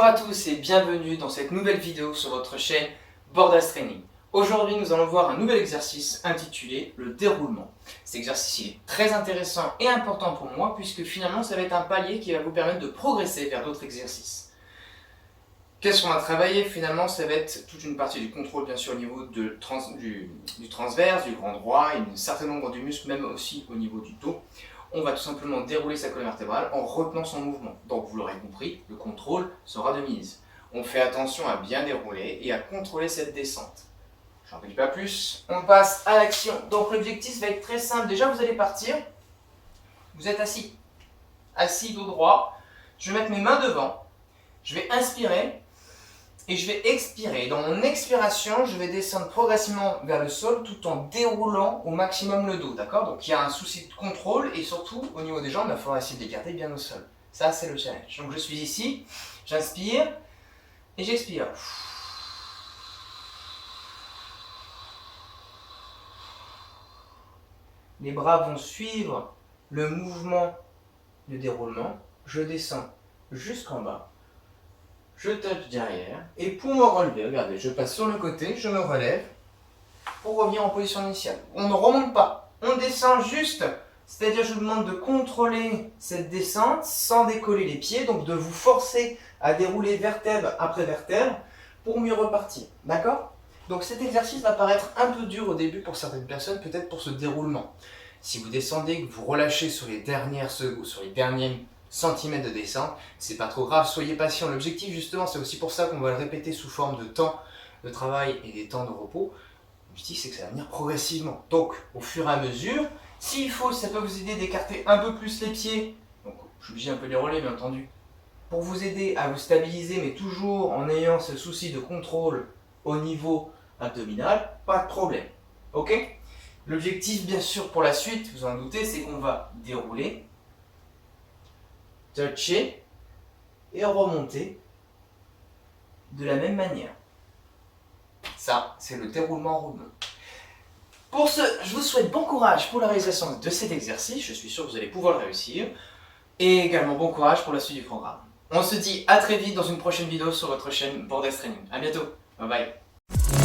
Bonjour à tous et bienvenue dans cette nouvelle vidéo sur votre chaîne Bordaz Training. Aujourd'hui, nous allons voir un nouvel exercice intitulé le déroulement. Cet exercice est très intéressant et important pour moi puisque finalement, ça va être un palier qui va vous permettre de progresser vers d'autres exercices. Qu'est-ce qu'on va travailler? Finalement, ça va être toute une partie du contrôle, bien sûr, au niveau du transverse, du grand droit, et un certain nombre de muscles, même aussi au niveau du dos. On va tout simplement dérouler sa colonne vertébrale en retenant son mouvement. Donc vous l'aurez compris, le contrôle sera de mise. On fait attention à bien dérouler et à contrôler cette descente. J'en dis pas plus, on passe à l'action. Donc l'objectif va être très simple. Déjà vous allez partir, vous êtes assis. Assis dos droit, je vais mettre mes mains devant, je vais inspirer et je vais expirer. Dans mon expiration, je vais descendre progressivement vers le sol tout en déroulant au maximum le dos, d'accord? Donc il y a un souci de contrôle et surtout au niveau des jambes, il faudra essayer de les garder bien au sol. Ça, c'est le challenge. Donc je suis ici, j'inspire et j'expire. Les bras vont suivre le mouvement de déroulement. Je descends jusqu'en bas. Je touche derrière et pour me relever, regardez, je passe sur le côté, je me relève pour revenir en position initiale. On ne remonte pas, on descend juste, c'est-à-dire je vous demande de contrôler cette descente sans décoller les pieds, donc de vous forcer à dérouler vertèbre après vertèbre pour mieux repartir, d'accord? Donc cet exercice va paraître un peu dur au début pour certaines personnes, peut-être pour ce déroulement. Si vous descendez, que vous relâchez sur les dernières secondes, sur les derniers centimètres de descente, c'est pas trop grave, soyez patient. L'objectif justement, c'est aussi pour ça qu'on va le répéter sous forme de temps de travail et des temps de repos. L'objectif, c'est que ça va venir progressivement. Donc, au fur et à mesure, s'il faut, ça peut vous aider d'écarter un peu plus les pieds. Donc, je suis obligé un peu de les relever, bien entendu. Pour vous aider à vous stabiliser, mais toujours en ayant ce souci de contrôle au niveau abdominal, pas de problème. Ok? L'objectif, bien sûr, pour la suite, vous en doutez, c'est qu'on va dérouler, toucher et remonter de la même manière. Ça, c'est le déroulement roulement. Pour ce, je vous souhaite bon courage pour la réalisation de cet exercice. Je suis sûr que vous allez pouvoir le réussir. Et également bon courage pour la suite du programme. On se dit à très vite dans une prochaine vidéo sur votre chaîne Bordaz Training. A bientôt. Bye bye.